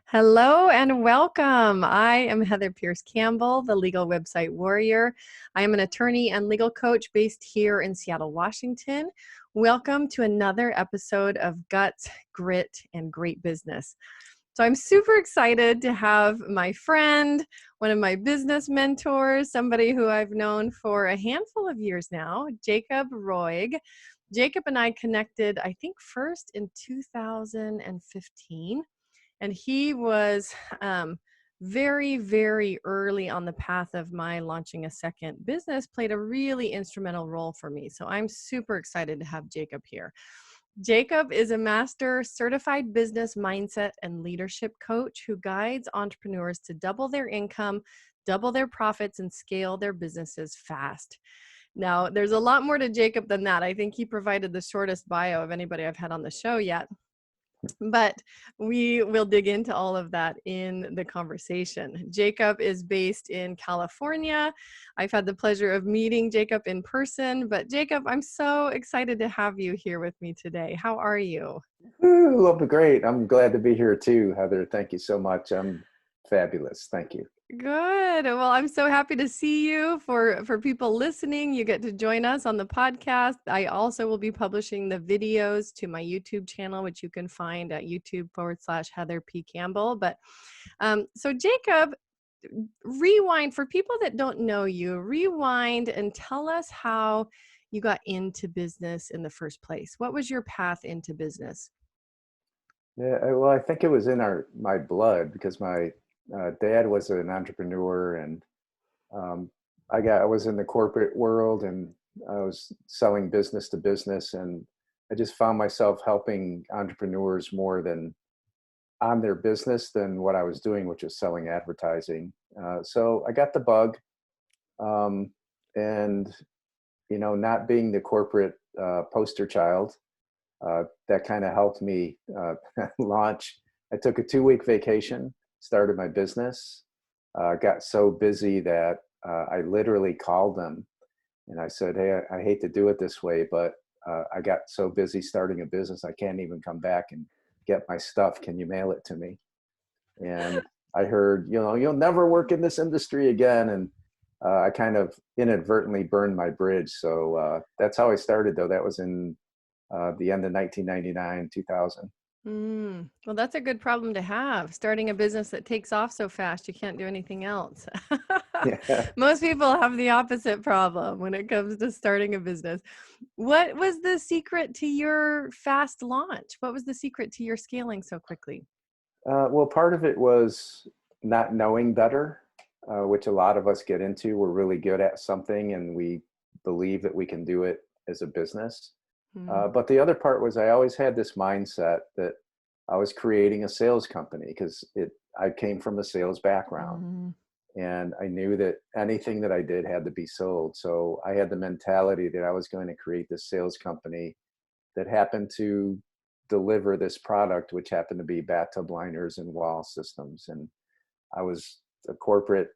Hello and welcome. I am Heather Pierce Campbell, the legal website warrior. I am an attorney and legal coach based here in Seattle, Washington. Welcome to another episode of Guts, Grit, and Great Business. So I'm super excited to have my friend, one of my business mentors, somebody who I've known for a handful of years now, Jacob Roig. Jacob and I connected, I think, first in 2015. And he was very, very early on the path of my launching a second business, played a really instrumental role for me. So I'm super excited to have Jacob here. Jacob is a master certified business mindset and leadership coach who guides entrepreneurs to double their income, double their profits, and scale their businesses fast. Now, there's a lot more to Jacob than that. I think he provided the shortest bio of anybody I've had on the show yet. But we will dig into all of that in the conversation. Jacob is based in California. I've had the pleasure of meeting Jacob in person, but Jacob, I'm so excited to have you here with me today. How are you? Ooh, I'm great. I'm glad to be here too, Heather. Thank you so much. I'm fabulous. Thank you. Good. Well, I'm so happy to see you. For people listening, you get to join us on the podcast. I also will be publishing the videos to my YouTube channel, which you can find at YouTube/Heather P. Campbell. But so Jacob, rewind for people that don't know you, rewind and tell us how you got into business in the first place. What was your path into business? Yeah, well, I think it was in my blood because my dad was an entrepreneur, and um, I was in the corporate world, and I was selling business to business, and I just found myself helping entrepreneurs more than on their business than what I was doing, which was selling advertising. So I got the bug, um, and not being the corporate poster child, that kind of helped me launch. I took a 2-week vacation, started my business, got so busy that I literally called them and I said, "Hey, I hate to do it this way, but I got so busy starting a business, I can't even come back and get my stuff. Can you mail it to me?" And I heard, "You'll never work in this industry again." And I kind of inadvertently burned my bridge. So that's how I started, though. That was in the end of 1999, 2000. Well, that's a good problem to have. Starting a business that takes off so fast, you can't do anything else. Yeah. Most people have the opposite problem when it comes to starting a business. What was the secret to your fast launch? What was the secret to your scaling so quickly? Well, part of it was not knowing better, which a lot of us get into. We're really good at something and we believe that we can do it as a business. Mm, But the other part was I always had this mindset that I was creating a sales company because I came from a sales background, mhm. and I knew that anything that I did had to be sold. So I had the mentality that I was going to create this sales company that happened to deliver this product, which happened to be bathtub liners and wall systems. And I was a corporate,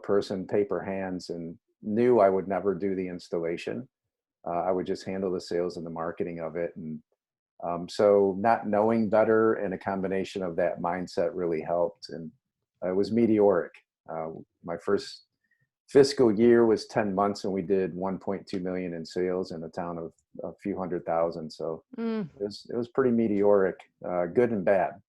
person, paper hands, and knew I would never do the installation. I would just handle the sales and the marketing of it. And so not knowing better and a combination of that mindset really helped. And it was meteoric. My first fiscal year was 10 months and we did 1.2 million in sales in a town of a few 100,000. So Mm, it was pretty meteoric, good and bad.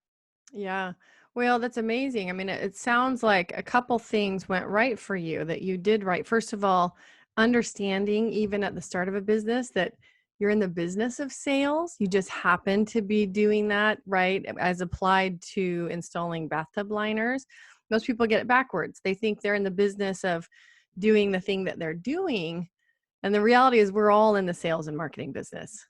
yeah. Well, that's amazing. I mean, it sounds like a couple things went right for you that you did right. First of all, understanding even at the start of a business that you're in the business of sales. You just happen to be doing that, right? As applied to installing bathtub liners. Most people get it backwards. They think they're in the business of doing the thing that they're doing. And the reality is we're all in the sales and marketing business.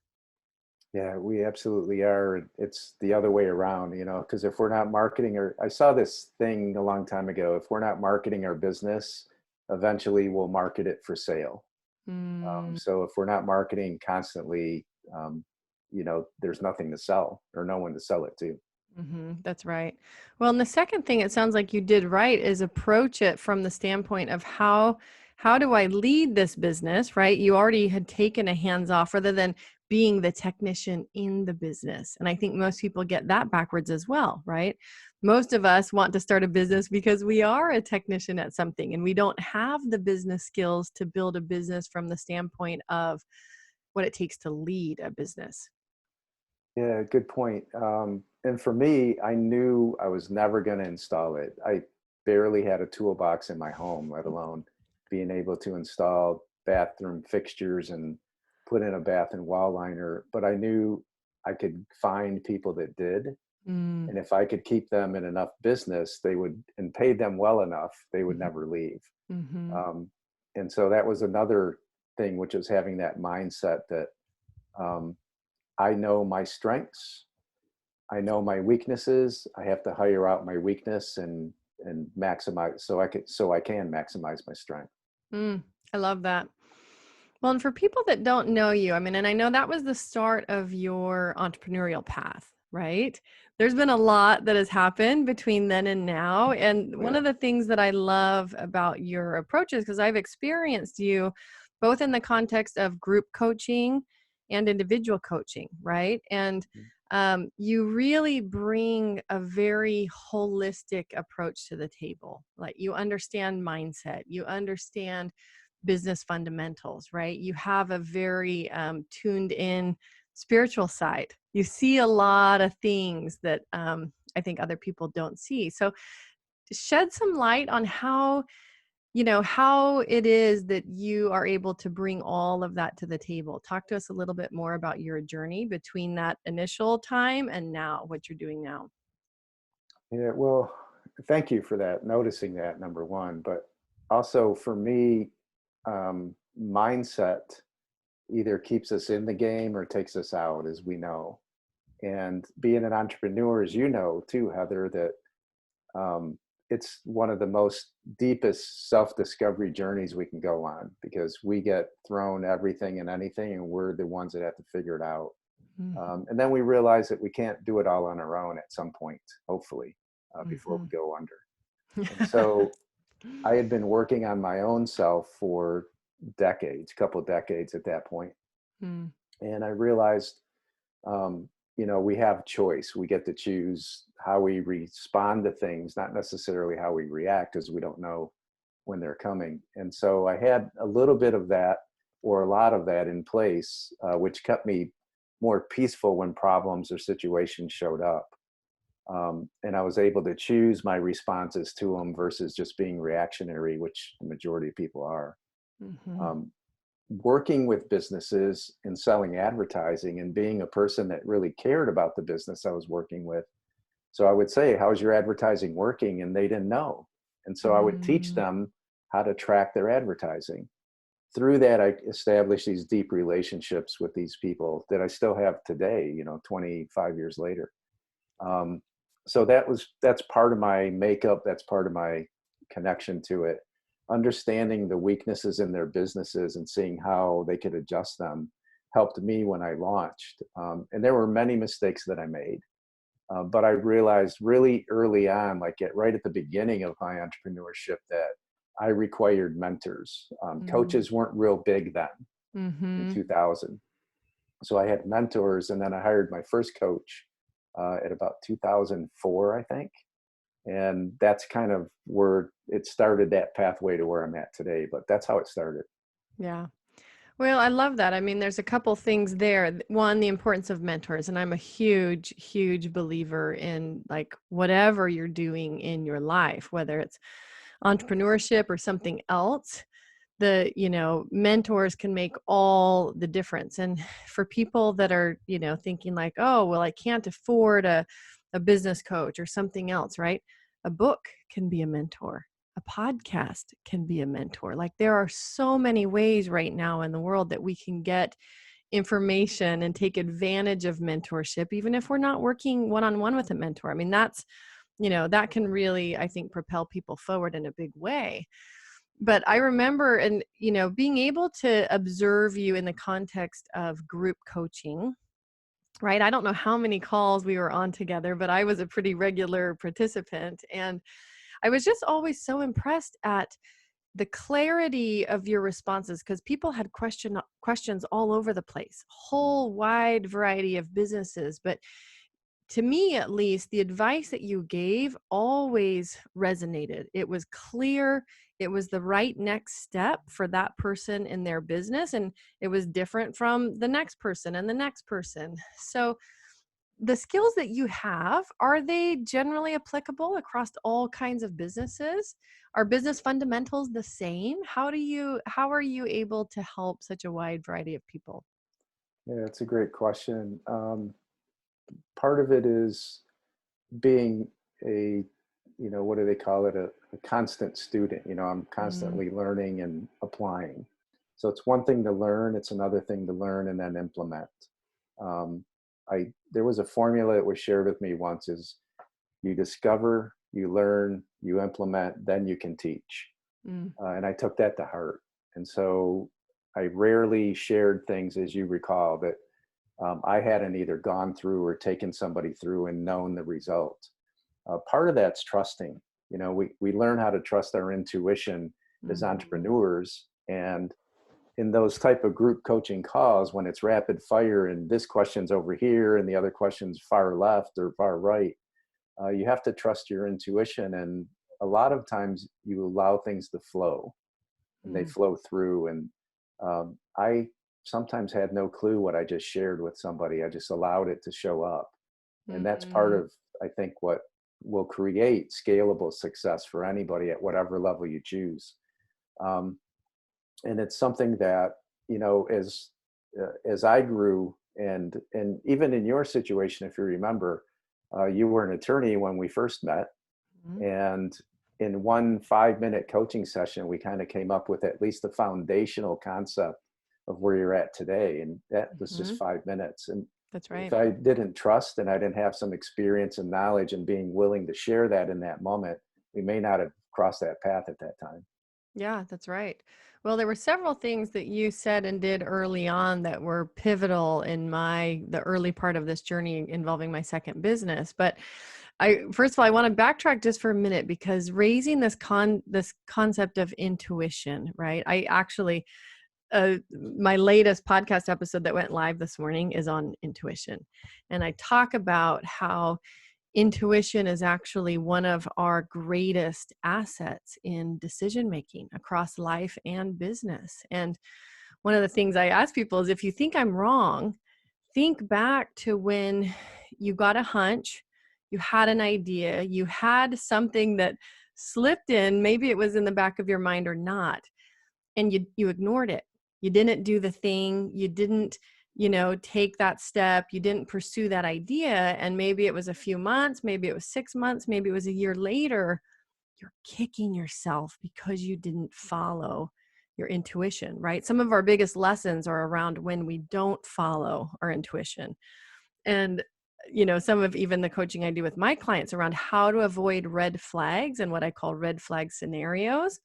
Yeah, we absolutely are. It's the other way around, because if we're not marketing, or I saw this thing a long time ago, if we're not marketing our business, eventually we'll market it for sale. Mm. So if we're not marketing constantly, there's nothing to sell or no one to sell it to. That's right. Well, and the second thing it sounds like you did right is approach it from the standpoint of how do I lead this business, right? You already had taken a hands off rather than being the technician in the business. And I think most people get that backwards as well, right? Most of us want to start a business because we are a technician at something and we don't have the business skills to build a business from the standpoint of what it takes to lead a business. Yeah, good point. And for me, I knew I was never going to install it. I barely had a toolbox in my home, let alone being able to install bathroom fixtures and put in a bath and wall liner. But I knew I could find people that did. Mm, And if I could keep them in enough business, they would, and pay them well enough, they would mhm, never leave. mhm, Um, and so that was another thing, which was having that mindset that um, I know my strengths, I know my weaknesses. I have to hire out my weakness and maximize so I can maximize my strength. mm. I love that. Well, and for people that don't know you, I mean, and I know that was the start of your entrepreneurial path, right? There's been a lot that has happened between then and now. And Oh one yeah. of the things that I love about your approaches, because I've experienced you both in the context of group coaching and individual coaching, right? And you really bring a very holistic approach to the table. Like you understand mindset, you understand business fundamentals, right? You have a very tuned in spiritual side. You see a lot of things that I think other people don't see. So shed some light on how, how it is that you are able to bring all of that to the table. Talk to us a little bit more about your journey between that initial time and now, what you're doing now. Yeah, well, thank you for that, noticing that, number one. But also for me, mindset either keeps us in the game or takes us out, as we know. And being an entrepreneur, as you know too, Heather, that um, it's one of the most deepest self-discovery journeys we can go on because we get thrown everything and anything, and we're the ones that have to figure it out. Mhm. And then we realize that we can't do it all on our own at some point, hopefully, before we Mhm. go under. And so I had been working on my own self for decades, couple of decades at that point, Mm. and I realized we have choice. We get to choose how we respond to things, not necessarily how we react, as we don't know when they're coming. And so I had a little bit of that, or a lot of that, in place, which kept me more peaceful when problems or situations showed up. And I was able to choose my responses to them versus just being reactionary, which the majority of people are. Mhm. Um, Working with businesses and selling advertising and being a person that really cared about the business I was working with. So I would say, how's your advertising working? And they didn't know. And so I would teach Mm. them how to track their advertising. Through that, I established these deep relationships with these people that I still have today, 25 years later. Um, so that's part of my makeup. That's part of my connection to it. Understanding the weaknesses in their businesses and seeing how they could adjust them helped me when I launched. And there were many mistakes that I made, but I realized really early on, right at the beginning of my entrepreneurship, that I required mentors. Mm. Coaches weren't real big then in Mhm. 2000. So I had mentors, and then I hired my first coach at about 2004, I think. And that's kind of where it started, that pathway to where I'm at today. But that's how it started. Yeah. Well, I love that. I mean, there's a couple things there. One, the importance of mentors. And I'm a huge, huge believer in like whatever you're doing in your life, whether it's entrepreneurship or something else, mentors can make all the difference. And for people that are, thinking like, oh, well, I can't afford a business coach or something else, right? A book can be a mentor. A podcast can be a mentor. Like there are so many ways right now in the world that we can get information and take advantage of mentorship, even if we're not working one on one with a mentor. I mean, that can really, I think, propel people forward in a big way. But I remember, and, being able to observe you in the context of group coaching, right? I don't know how many calls we were on together, but I was a pretty regular participant. And I was just always so impressed at the clarity of your responses, because people had questions all over the place, whole wide variety of businesses. But to me, at least, the advice that you gave always resonated. It was clear. It was the right next step for that person in their business. And it was different from the next person and the next person. So the skills that you have, are they generally applicable across all kinds of businesses? Are business fundamentals the same? How are you able to help such a wide variety of people? Yeah, it's a great question. Part of it is being a, what do they call it? A constant student. I'm Mm, constantly learning and applying. So it's one thing to learn, it's another thing to learn and then implement. Um, there was a formula that was shared with me once: is you discover, you learn, you implement, then you can teach. mm, And I took that to heart. And so I rarely shared things, as you recall, that I hadn't either gone through or taken somebody through and known the result. Part of that's trusting. We learn how to trust our intuition as mhm, entrepreneurs. And in those type of group coaching calls, when it's rapid fire and this question's over here and the other question's far left or far right, you have to trust your intuition. And a lot of times you allow things to flow and they mm, flow through. And I sometimes had no clue what I just shared with somebody. I just allowed it to show up. And that's part mm, of, I think, what will create scalable success for anybody at whatever level you choose. Um, and it's something that, as I grew, and even in your situation, if you remember, you were an attorney when we first met, mm, and in one 5-minute coaching session, we kind of came up with at least the foundational concept of where you're at today. And that was just mhm. 5 minutes. And That's if right. I didn't trust and I didn't have some experience and knowledge and being willing to share that in that moment, we may not have crossed that path at that time. Yeah, that's right. Well, there were several things that you said and did early on that were pivotal in the early part of this journey involving my second business. But first of all, I want to backtrack just for a minute, because raising this concept of intuition, right? I actually my latest podcast episode that went live this morning is on intuition. And I talk about how intuition is actually one of our greatest assets in decision making across life and business. And one of the things I ask people is, if you think I'm wrong, think back to when you got a hunch, you had an idea, you had something that slipped in, maybe it was in the back of your mind or not, and you ignored it. You didn't do the thing, you didn't, take that step, you didn't pursue that idea, and maybe it was a few months, maybe it was 6 months, maybe it was a year later, you're kicking yourself because you didn't follow your intuition, right? Some of our biggest lessons are around when we don't follow our intuition. And some of even the coaching I do with my clients around how to avoid red flags and what I call red flag scenarios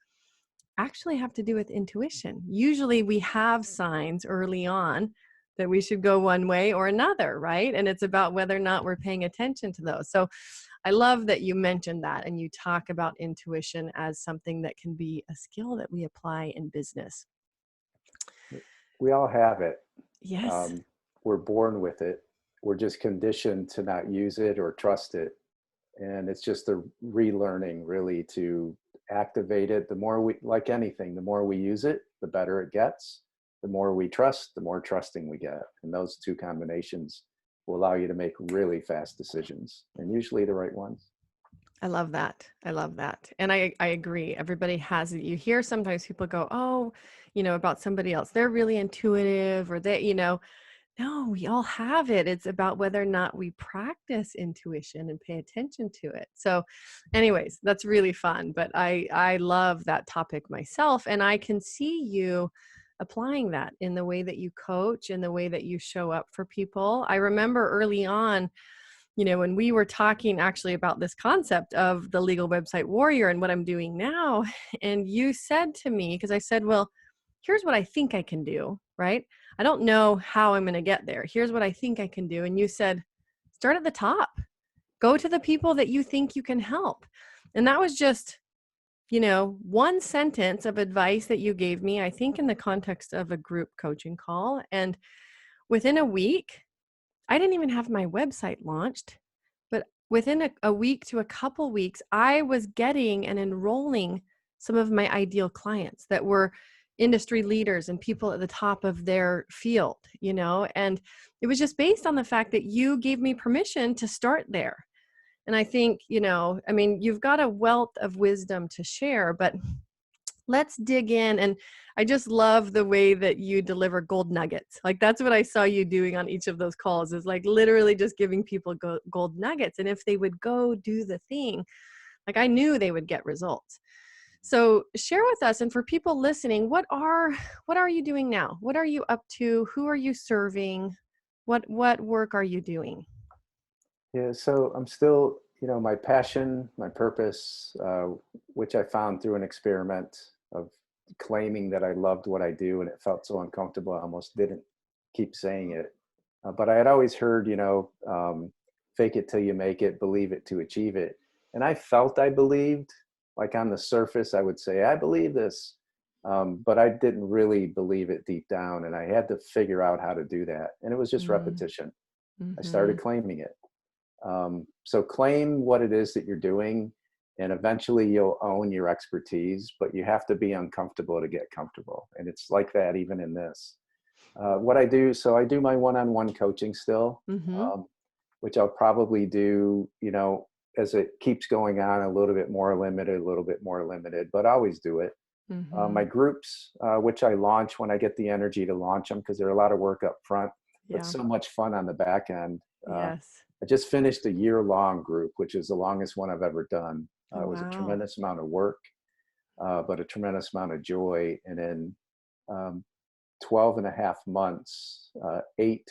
actually have to do with intuition. Usually we have signs early on that we should go one way or another, right? And it's about whether or not we're paying attention to those. So I love that you mentioned that and you talk about intuition as something that can be a skill that we apply in business. We all have it. Yes. Um, we're born with it. We're just conditioned to not use it or trust it. And it's just a relearning, really, to activate it. The more we, like anything, the more we use it, the better it gets. The more we trust, the more trusting we get. And those two combinations will allow you to make really fast decisions, and usually the right ones. I love that. I love that. And I agree. Everybody has it. You hear sometimes people go, oh, about somebody else. They're really intuitive, or no, we all have it. It's about whether or not we practice intuition and pay attention to it. So, anyways, that's really fun. But I love that topic myself, and I can see you applying that in the way that you coach, in the way that you show up for people. I remember early on, when we were talking actually about this concept of the legal website warrior and what I'm doing now, and you said to me, because I said, well, here's what I think I can do, right? I don't know how I'm going to get there. Here's what I think I can do. And you said, start at the top. Go to the people that you think you can help. And that was just one sentence of advice that you gave me, I think in the context of a group coaching call. And within a week, I didn't even have my website launched, but within a week to a couple weeks, I was getting and enrolling some of my ideal clients that were industry leaders and people at the top of their field, and it was just based on the fact that you gave me permission to start there. And I think, I mean, you've got a wealth of wisdom to share, but let's dig in. And I just love the way that you deliver gold nuggets. Like that's what I saw you doing on each of those calls, is like literally just giving people gold nuggets. And if they would go do the thing, like I knew they would get results. So share with us, and for people listening, what are you doing now? What are you up to? Who are you serving? What work are you doing? Yeah, so I'm still, my passion, my purpose, which I found through an experiment of claiming that I loved what I do, and it felt so uncomfortable, I almost didn't keep saying it. But I had always heard, fake it till you make it, believe it to achieve it. And I felt I believed, like on the surface, I would say, I believe this. But I didn't really believe it deep down. And I had to figure out how to do that. And it was just repetition. I Mm-hmm. started claiming it. So claim what it is that you're doing, and eventually you'll own your expertise, but you have to be uncomfortable to get comfortable. And it's like that even in this. What I do, so I do my one-on-one coaching still, Mm-hmm. which I'll probably do, as it keeps going on, a little bit more limited, a little bit more limited, but I always do it. My Mm-hmm. groups, which I launch when I get the energy to launch them, because they're a lot of work up front, but Yeah. so much fun on the back end. Yes. I just finished a year-long group, which is the longest one I've ever done. Oh, It was a wow. tremendous amount of work, but a tremendous amount of joy. And in um, 12 and a half months, 8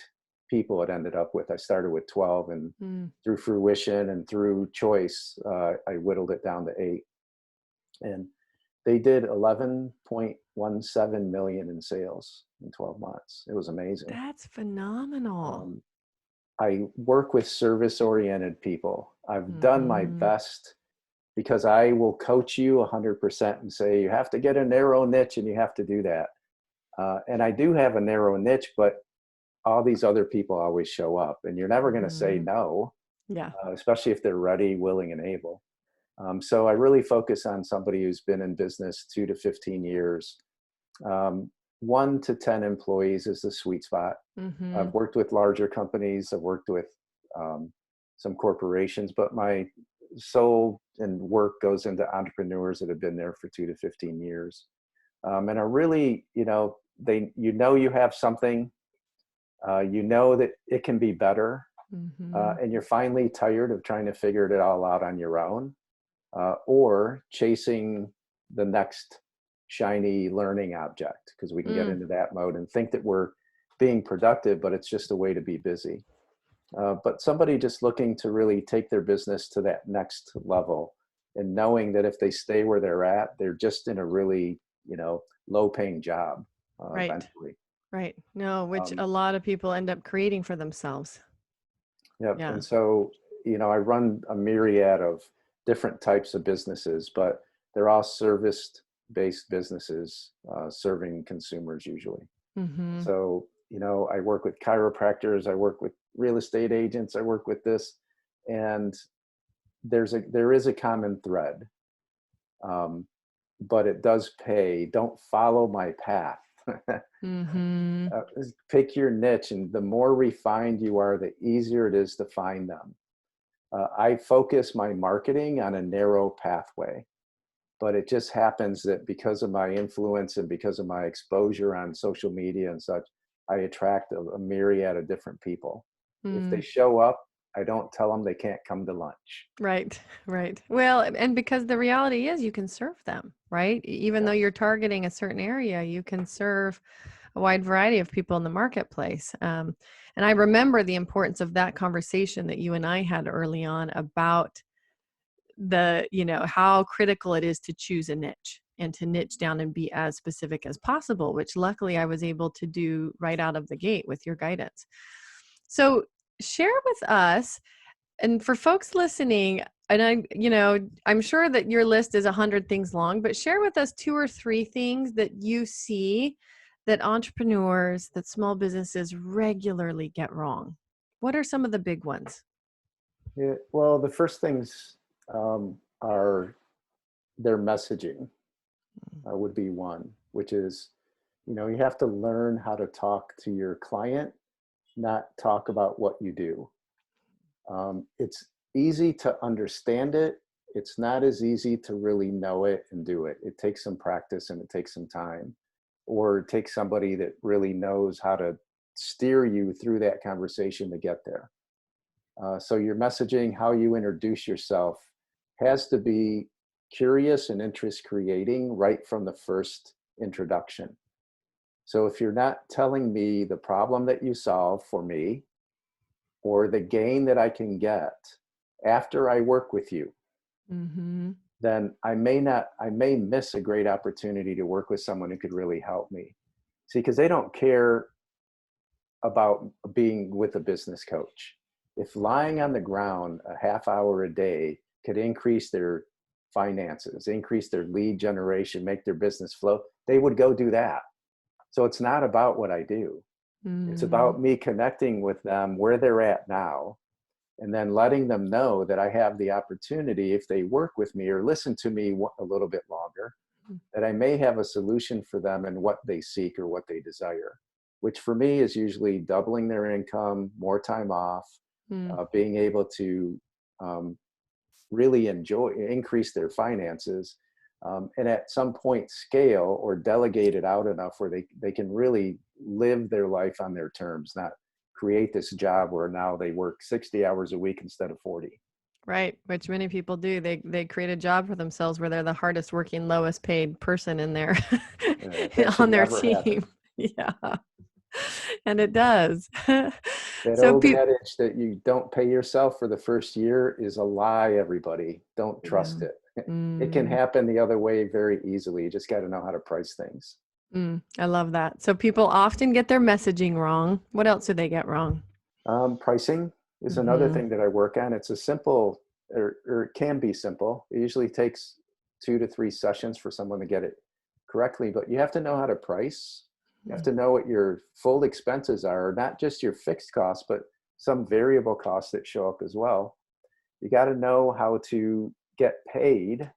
people it ended up with. I started with 12, and Mm. through fruition and through choice, I whittled it down to 8. And they did 11.17 million in sales in 12 months. It was amazing. That's phenomenal. Um, I work with service oriented people. I've done my Mm-hmm. best, because I will coach you 100% and say, you have to get a narrow niche and you have to do that. And I do have a narrow niche, but all these other people always show up, and you're never going to say Mm-hmm. no, Yeah. especially if they're ready, willing, and able. So I really focus on somebody who's been in business 2 to 15 years. 1 to 10 employees is the sweet spot. Mm-hmm. I've worked with larger companies. I've worked with um, some corporations, but my soul and work goes into entrepreneurs that have been there for 2 to 15 years, and are really, you have something, that it can be better, Mm-hmm. and you're finally tired of trying to figure it all out on your own, or chasing the next shiny learning object, because we can get Mm. into that mode and think that we're being productive, but it's just a way to be busy. But somebody just looking to really take their business to that next level, and knowing that if they stay where they're at, they're just in a really, low paying job Right. eventually. Right. No, which Um, a lot of people end up creating for themselves. Yep. Yeah. And so, I run a myriad of different types of businesses, but they're all service-based businesses, serving consumers usually. Mm-hmm. So, I work with chiropractors, I work with real estate agents, I work with this, and there is a common thread, um, but it does pay. Don't follow my path. Mm-hmm. Pick your niche, and the more refined you are, the easier it is to find them. I focus my marketing on a narrow pathway, but it just happens that because of my influence and because of my exposure on social media and such, I attract a myriad of different people. If they Mm. show up, I don't tell them they can't come to lunch. Right. Right. Well, and because the reality is you can serve them, right? Even though Yeah. you're targeting a certain area, you can serve a wide variety of people in the marketplace. And I remember the importance of that conversation that you and I had early on about how critical it is to choose a niche and to niche down and be as specific as possible, which luckily I was able to do right out of the gate with your guidance. So share with us, and for folks listening, And I'm sure that your list is 100 things long, but share with us 2 or 3 things that you see that entrepreneurs, that small businesses regularly get wrong. What are some of the big ones? Yeah, well, the first things are their messaging would be one, which is, you have to learn how to talk to your client, not talk about what you do. It's easy to understand it. It's not as easy to really know it and do it. It takes some practice and it takes some time, or it takes somebody that really knows how to steer you through that conversation to get there. So your messaging, how you introduce yourself, has to be curious and interest creating right from the first introduction. So if you're not telling me the problem that you solve for me or the gain that I can get after I work with you, Mm-hmm. then I may miss a great opportunity to work with someone who could really help me. See, because they don't care about being with a business coach. If lying on the ground a half hour a day could increase their finances, increase their lead generation, make their business flow, they would go do that. So it's not about what I do. It's Mm-hmm. about me connecting with them where they're at now, and then letting them know that I have the opportunity, if they work with me or listen to me a little bit longer, that I may have a solution for them and what they seek or what they desire, which for me is usually doubling their income, more time off, Mm. being able to um, really increase their finances, and at some point scale or delegate it out enough where they can really live their life on their terms, not create this job where now they work 60 hours a week instead of 40. Right, which many people do. They create a job for themselves where they're the hardest working, lowest paid person in there That should on their never happen. team. Yeah, and it does. That So old people, adage that you don't pay yourself for the first year is a lie, everybody. Don't yeah. trust it. It can Mm, happen the other way very easily. You just got to know how to price things. I love that. So people often get their messaging wrong. What else do they get wrong? Pricing is another Mm-hmm. thing that I work on. It's a simple, or it can be simple. It usually takes 2 to 3 sessions for someone to get it correctly, but you have to know how to price. You have to know what your full expenses are, not just your fixed costs, but some variable costs that show up as well. You got to know how to get paid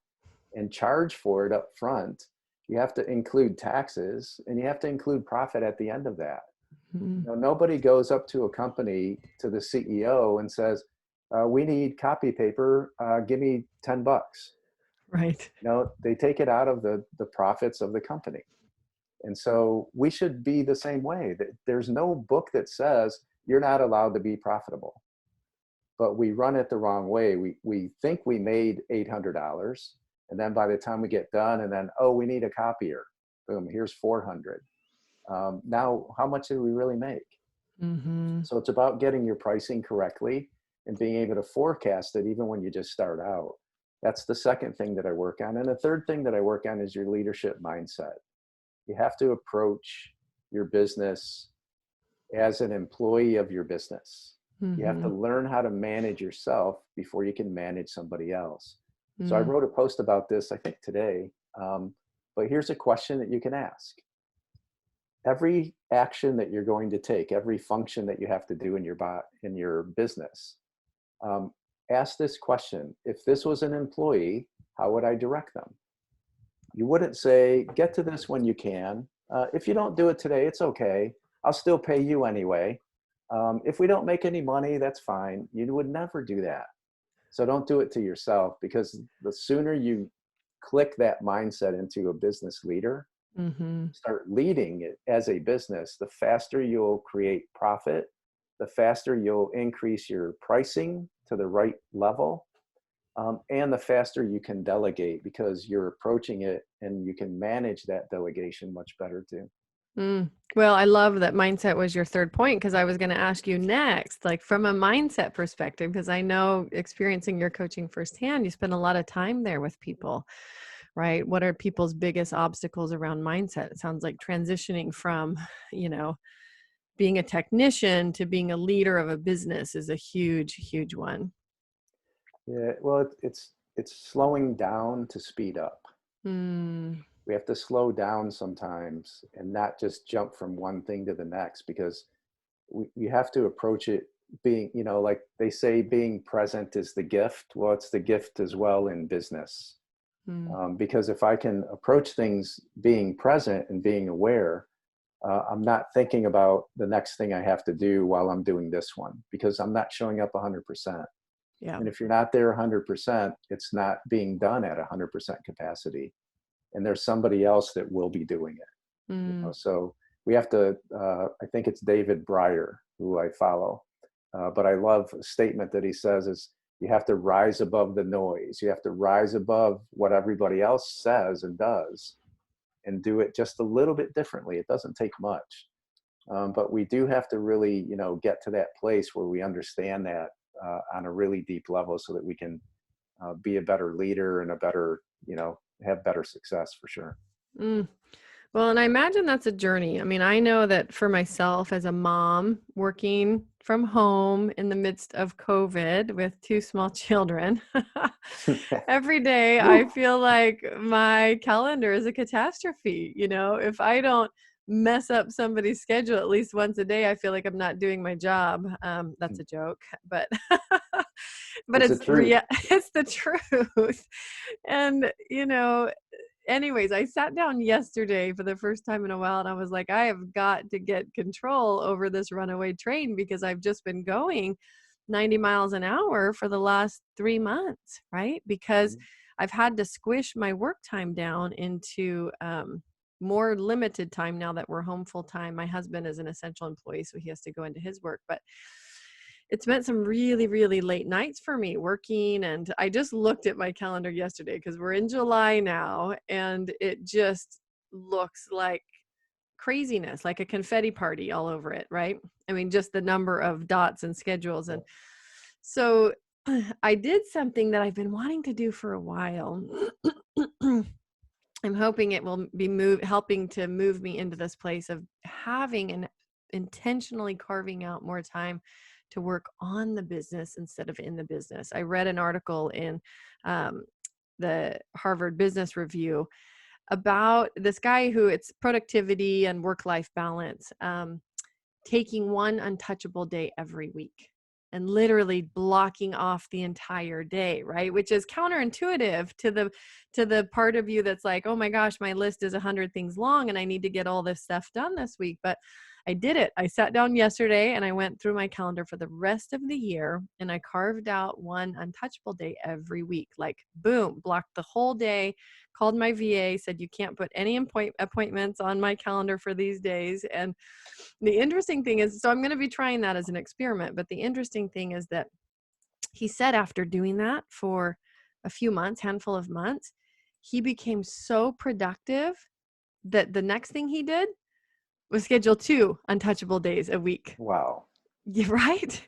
and charge for it up front. You have to include taxes and you have to include profit at the end of that. Mm-hmm. Nobody goes up to a company, to the CEO, and says, "We need copy paper. Give me $10." Right. They take it out of the profits of the company. And so we should be the same way. There's no book that says you're not allowed to be profitable, but we run it the wrong way. We think we made $800, and then by the time we get done, and then, oh, we need a copier. Boom, here's 400. Now, how much did we really make? Mm-hmm. So it's about getting your pricing correctly and being able to forecast it even when you just start out. That's the second thing that I work on. And the third thing that I work on is your leadership mindset. You have to approach your business as an employee of your business. You have to Mm-hmm. learn how to manage yourself before you can manage somebody else. So I Mm. wrote a post about this, I think today. But here's a question that you can ask. Every action that you're going to take, every function that you have to do in your business, um, ask this question: if this was an employee, how would I direct them? You wouldn't say, "Get to this when you can. If you don't do it today, it's okay. I'll still pay you anyway. If we don't make any money, that's fine." You would never do that. So don't do it to yourself, because the sooner you click that mindset into a business leader, Mm-hmm. start leading it as a business, the faster you'll create profit, the faster you'll increase your pricing to the right level, and the faster you can delegate because you're approaching it and you can manage that delegation much better too. Well, I love that mindset was your third point, because I was going to ask you next, like from a mindset perspective, because I know, experiencing your coaching firsthand, you spend a lot of time there with people, right? What are people's biggest obstacles around mindset? It sounds like transitioning from, you know, being a technician to being a leader of a business is a huge, huge one. Yeah, well, it's slowing down to speed up. Mm, We have to slow down sometimes and not just jump from one thing to the next, because you have to approach it being, like they say, being present is the gift. Well, it's the gift as well in business. mm, Because if I can approach things being present and being aware, I'm not thinking about the next thing I have to do while I'm doing this one, because I'm not showing up 100%. yeah. And if you're not there 100%, it's not being done at 100% capacity. And there's somebody else that will be doing it. Mm, So we have to, I think it's David Breyer, who I follow. But I love a statement that he says is, you have to rise above the noise. You have to rise above what everybody else says and does, and do it just a little bit differently. It doesn't take much. But we do have to really, get to that place where we understand that on a really deep level, so that we can be a better leader and a better, have better success for sure. mm. Well, and I imagine that's a journey. I mean, I know that for myself as a mom working from home in the midst of COVID with two small children, every day I Woo. feel like my calendar is a catastrophe. If I don't mess up somebody's schedule at least once a day, I feel like I'm not doing my job. That's a joke, but but It's the it's truth. it's the truth. And anyways, I sat down yesterday for the first time in a while and I was like, I have got to get control over this runaway train, because I've just been going 90 miles an hour for the last 3 months, right? Because Mhm. I've had to squish my work time down into more limited time now that we're home full time. My husband is an essential employee, so he has to go into his work. But it's meant some really, really late nights for me working. And I just looked at my calendar yesterday because we're in July now, and it just looks like craziness, like a confetti party all over it, right? I mean, just the number of dots and schedules. Yeah. And so I did something that I've been wanting to do for a while. I'm hoping it will be helping to move me into this place of having and intentionally carving out more time to work on the business instead of in the business. I read an article in um, the Harvard Business Review about this guy who it's productivity and work-life balance, taking one untouchable day every week and literally blocking off the entire day, right? Which is counterintuitive to the part of you that's like, oh my gosh, my list is 100 things long and I need to get all this stuff done this week. But I did it. I sat down yesterday and I went through my calendar for the rest of the year and I carved out one untouchable day every week. Like, boom, blocked the whole day, called my VA, said you can't put any appointments on my calendar for these days. And the interesting thing is, so I'm going to be trying that as an experiment, but the interesting thing is that he said after doing that for a few months, handful of months, he became so productive that the next thing he did was schedule 2 untouchable days a week. Wow. Yeah, right?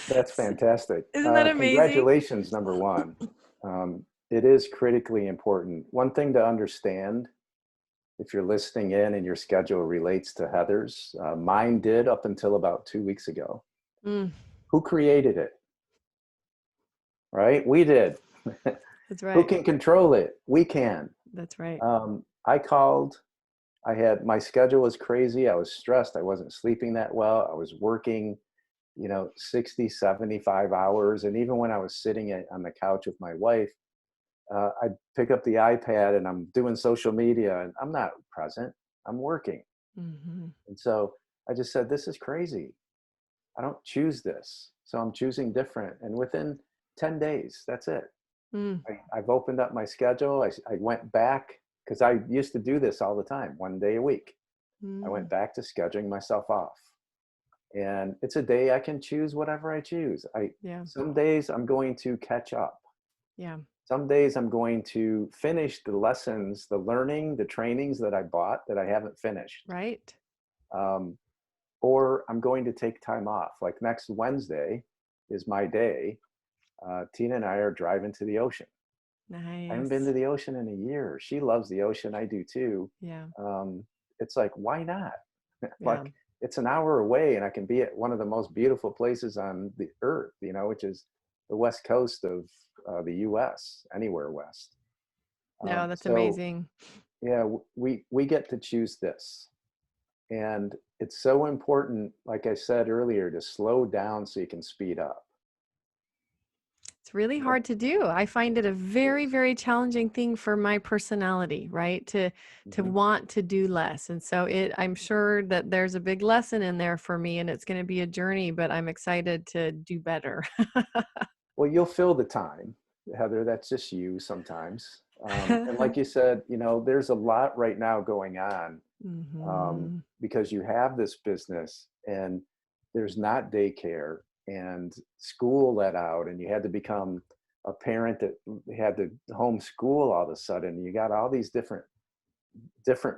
That's fantastic. Isn't that amazing? Congratulations, number one. It is critically important. One thing to understand, if you're listening in and your schedule relates to Heather's, mine did up until about 2 weeks ago. Mm, Who created it? Right? We did. that's Who right. can control it? We can. That's right. I called. My schedule was crazy. I was stressed. I wasn't sleeping that well. I was working, 60, 75 hours. And even when I was sitting on the couch with my wife, I'd pick up the iPad and I'm doing social media and I'm not present. I'm working. Hmm. And so I just said, this is crazy. I don't choose this. So I'm choosing different. And within 10 days, that's it. Mm, I've opened up my schedule. I went back because I used to do this all the time, one day a week. I mm, went back to scheduling myself off. And it's a day I can choose whatever I choose. yeah. Some days I'm going to catch up. Yeah. Some days I'm going to finish the lessons, the learning, the trainings that I bought that I haven't finished. Right. Um, or I'm going to take time off. Like next Wednesday is my day. Tina and I are driving to the ocean. I haven't been Nice. to the ocean in a year. She loves the ocean. I do too. Yeah. It's like, why not? Yeah. Like, it's an hour away and I can be at one of the most beautiful places on the earth, which is the West Coast of the US, anywhere west. No, that's So amazing. yeah, we get to choose this. And it's so important, like I said earlier, to slow down so you can speed up. It's really What hard to do. I find it a it very, is. very challenging thing for my personality, right? To Mhm. want to do less. And so I'm sure that there's a big lesson in there for me and it's going to be a journey, but I'm excited to do better. Well, you'll fill the time, Heather. That's just you sometimes. And like you said, there's a lot right now going on Mhm. because you have this business and there's not daycare and school let out, and you had to become a parent that had to homeschool all of a sudden. You got all these different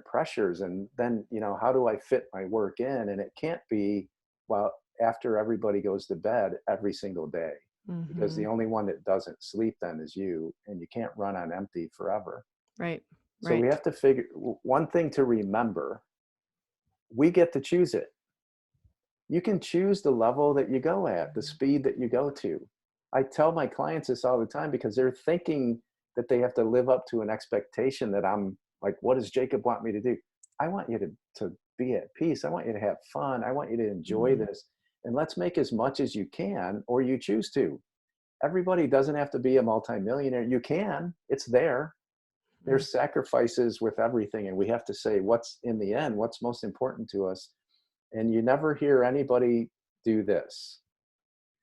pressures, and then how do I fit my work in? And it can't be, well, after everybody goes to bed every single day, because the Mhm. only one that doesn't sleep then is you, and you can't run on empty forever. Right. So we Right. have to figure one thing to remember: we get to choose it. You can choose the level that you go at, the speed that you go to. I tell my clients this all the time because they're thinking that they have to live up to an expectation that I'm like, what does Jacob want me to do? I want you to be at peace. I want you to have fun. I want you to enjoy Mhm. this. And let's make as much as you can, or you choose to. Everybody doesn't have to be a multimillionaire. You can, it's there. Mm. There's sacrifices with everything. And we have to say, what's in the end, what's most important to us? And you never hear anybody do this.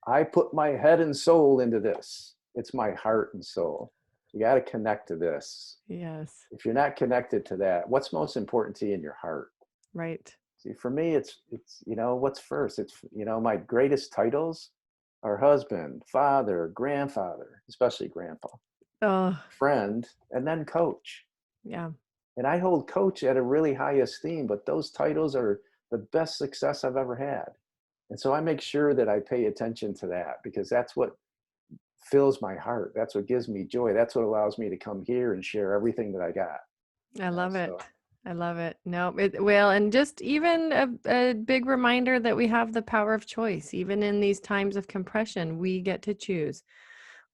I put my head and soul into this. It's my heart and soul. You got to connect to this. Yes. If you're not connected to that, what's most important to you in your heart? Right. See, for me, it's what's first. It's my greatest titles are husband, father, grandfather, especially grandpa, Oh, friend, and then coach. yeah. And I hold coach at a really high esteem, but those titles are the best success I've ever had. And so I make sure that I pay attention to that, because that's what fills my heart. That's what gives me joy. That's what allows me to come here and share everything that I got. I love it. So I love it. No, well, and just even a big reminder that we have the power of choice. Even in these times of compression, we get to choose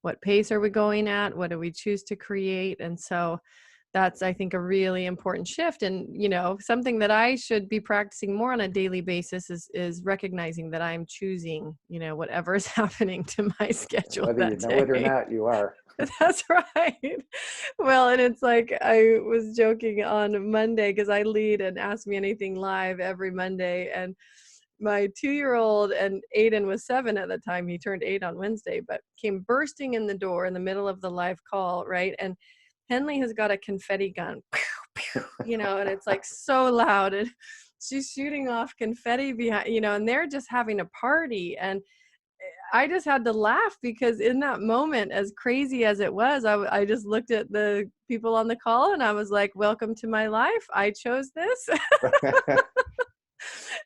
what pace are we going at? What do we choose to create? And so that's, I think, a really important shift. And, something that I should be practicing more on a daily basis is recognizing that I'm choosing, whatever is happening to my schedule whether you that know it or day. not, you are. That's right. Well, and it's like I was joking on Monday because I lead an Ask Me Anything live every Monday. And my 2-year-old, and Aiden was 7 at the time, he turned 8 on Wednesday, but came bursting in the door in the middle of the live call, right? And Henley has got a confetti gun, pew, pew, and it's like so loud. And she's shooting off confetti behind, and they're just having a party. And I just had to laugh because in that moment, as crazy as it was, I just looked at the people on the call and I was like, welcome to my life. I chose this.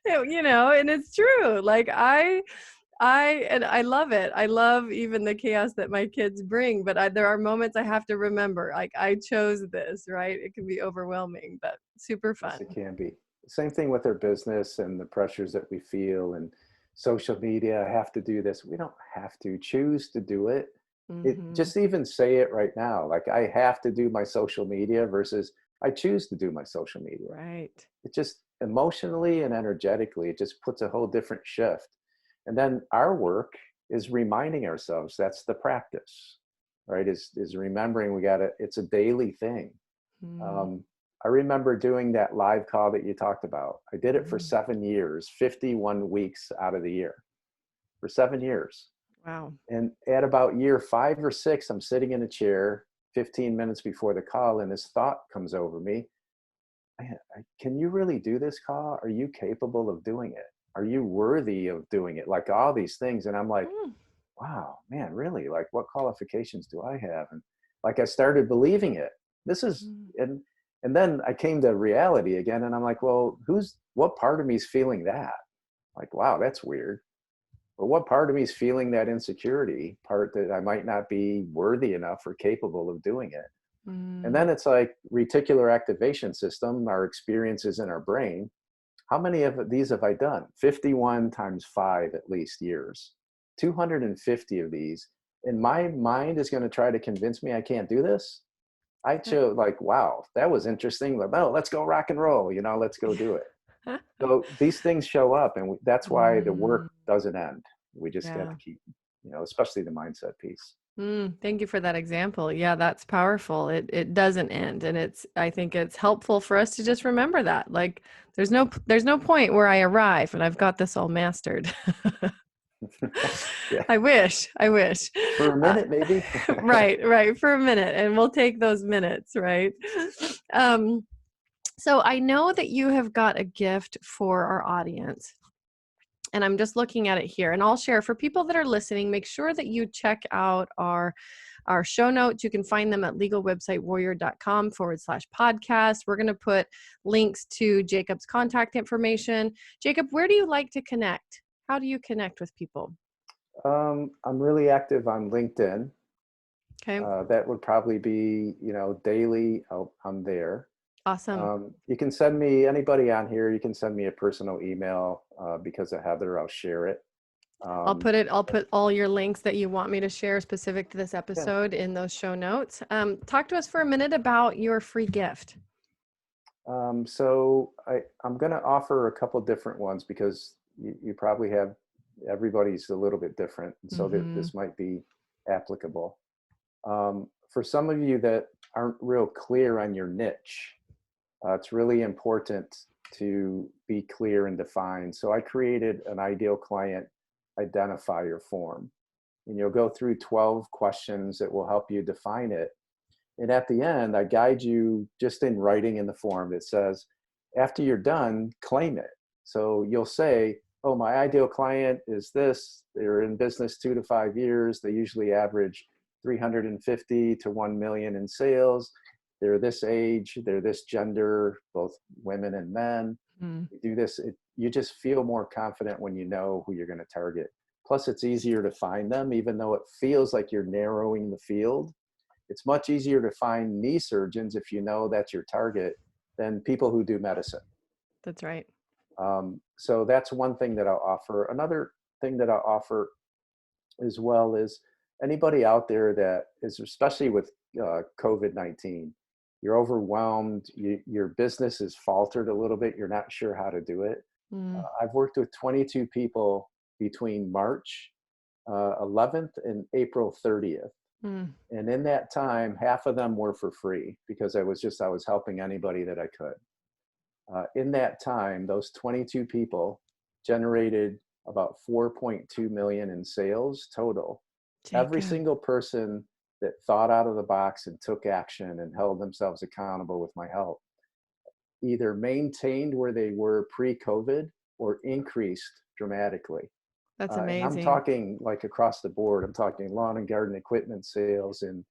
And it's true. Like and I love it. I love even the chaos that my kids bring, but there are moments I have to remember, like I chose this, right? It can be overwhelming, but super Yes, fun. it can be. Same thing with our business and the pressures that we feel and social media. I have to do this. We don't have to choose to do it. It Hmm. just even say it right now. Like, I have to do my social media versus I choose to do my social media. Right. It just emotionally and energetically, it just puts a whole different shift. And then our work is reminding ourselves that's the practice, right? Is remembering we got to, it's a daily thing. Mm-hmm. um, I remember doing that live call that you talked about. I did it for 7 years, 51 weeks out of the year, for 7 years. Wow. And at about year 5 or 6, I'm sitting in a chair 15 minutes before the call, and this thought comes over me: can you really do this call? Are you capable of doing it? Are you worthy of doing it? Like all these things. And I'm like, Mm. wow, man, really? Like, what qualifications do I have? And like, I started believing it. This is, Mm. and then I came to reality again, and I'm like, well, what part of me is feeling that? Like, wow, that's weird. But what part of me is feeling that insecurity part that I might not be worthy enough or capable of doing it? And Mm. then it's like reticular activation system, our experiences in our brain. How many of these have I done? 51 times 5 at least years. 250 of these. and my mind is going to try to convince me I can't do this, I chose like, wow, that was interesting. Like, oh, let's go rock and roll. Let's go do it. So these things show up, and that's why the Mm, work doesn't end. We just got yeah. to keep, especially the mindset piece. Thank you for that example. Yeah, that's powerful. It doesn't end, and I think it's helpful for us to just remember that. Like there's no point where I arrive and I've got this all mastered. Yeah, I wish. I wish. for a Uh, minute maybe. right, for a minute, and we'll take those minutes, right? Um, so I know that you have got a gift for our audience. And I'm just looking at it here, and I'll share for people that are listening. Make sure that you check out our show notes. You can find them at legalwebsitewarrior.com/podcast. We're going to put links to Jacob's contact information. Jacob, where do you like to connect? How do you connect with people? I'm really active on LinkedIn. Okay, That would probably be, daily. I'm there. awesome. You can send me, anybody on here, you can send me a personal email because of Heather. I'll share it. Um, I'll put all your links that you want me to share specific to this yeah. episode in those show notes. Talk to us for a minute about your free gift. So I'm going to offer a couple different ones because you probably have, everybody's a little bit different. And so that Mm-hmm. this might be applicable. For some of you that aren't real clear on your niche, it's really important to be clear and defined. So I created an ideal client identifier form, and you'll go through 12 questions that will help you define it. And at the end, I guide you just in writing in the form. It says, after you're done, claim it. So you'll say, oh, my ideal client is this. They're in business 2 to 5 years. They usually average 350 to 1 million in sales. They're this age, they're this gender, both women and men. Mm, You do this, you just feel more confident when you know who you're going to target. Plus, it's easier to find them, even though it feels like you're narrowing the field. It's much easier to find knee surgeons if you know that's your target than people who do medicine. that's right. So that's one thing that I'll offer. Another thing that I'll offer as well is anybody out there that is, especially with COVID-19, you're overwhelmed, your business is faltered a little bit, you're not sure how to do it. Mm, I've worked with 22 people between March 11th and April 30th. mm. And in that time, half of them were for free because I was helping anybody that I could. In that time, those 22 people generated about 4.2 million in sales total. Every Jacob, single person that thought out of the box and took action and held themselves accountable with my help either maintained where they were pre-COVID or increased dramatically. that's And I'm amazing. talking like across the board. I'm talking lawn and garden equipment sales and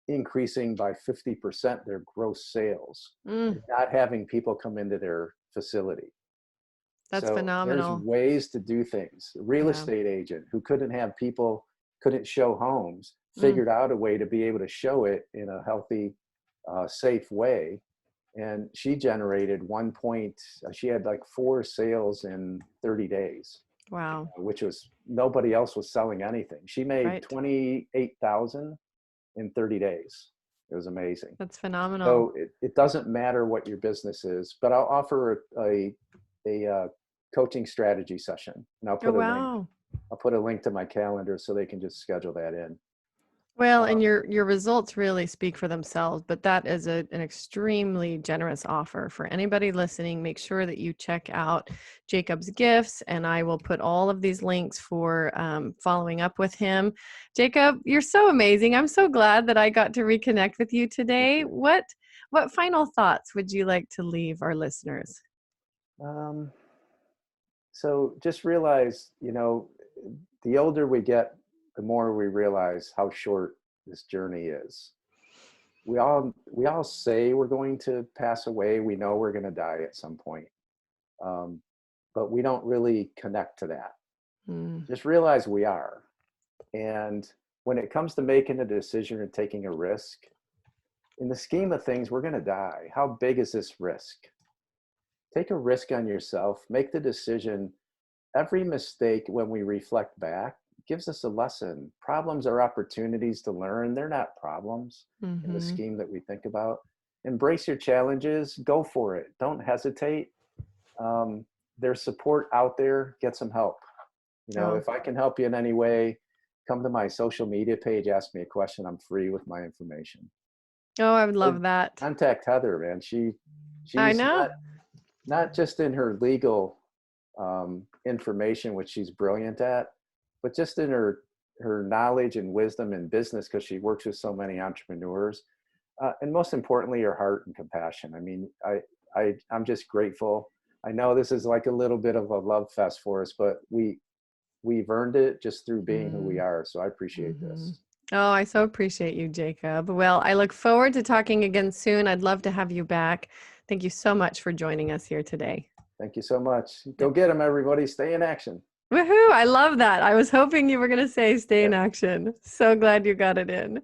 increasing by 50% their gross sales, Mm, and not having people come into their facility. that's So there's phenomenal. ways to do things. A real Yeah. estate agent who couldn't have people, couldn't show homes, Mm, figured out a way to be able to show it in a healthy, safe way. And she generated she had like 4 sales in 30 days, wow. which was, nobody else was selling anything. She made Right. 28,000 in 30 days. It was amazing. That's phenomenal. So it doesn't matter what your business is, but I'll offer a coaching strategy session, and Oh, wow. I'll put a link to my calendar so they can just schedule that in. Well, and Um, your results really speak for themselves, but that is an extremely generous offer for anybody listening. Make sure that you check out Jacob's gifts, and I will put all of these links for following up with him. Jacob, you're so amazing. I'm so glad that I got to reconnect with you thank today. you. What final thoughts would you like to leave our listeners? Um, so just realize, the older we get, the more we realize how short this journey is. We all say we're going to pass away. We know we're going to die at some point, um, but we don't really connect to that. Mm, Just realize we are. And when it comes to making a decision and taking a risk, in the scheme of things, we're going to die. How big is this risk? Take a risk on yourself. Make the decision. Every mistake, when we reflect back, gives us a lesson. Problems are opportunities to learn. They're not problems in the Mm-hmm. scheme that we think about. Embrace your challenges. Go for it. Don't hesitate. Um, there's support out there. Get some help. You know, Oh, if I can help you in any way, come to my social media page, ask me a question. I'm free with my information. oh, I would Or love that. contact Heather, man. I She's know. not just in her legal information, which she's brilliant at, but just in her knowledge and wisdom in business, because she works with so many entrepreneurs, and most importantly, her heart and compassion. I mean, I'm just grateful. I know this is like a little bit of a love fest for us, but we've earned it just through being who we are. So I appreciate Mm-hmm. this. Oh, I so appreciate you, Jacob. Well, I look forward to talking again soon. I'd love to have you back. Thank you so much for joining us here today. Thank you so much. Go Yep. get them, everybody. Stay in action. Woohoo! I love that. I was hoping you were going to say stay in Yeah. action. So glad you got it in.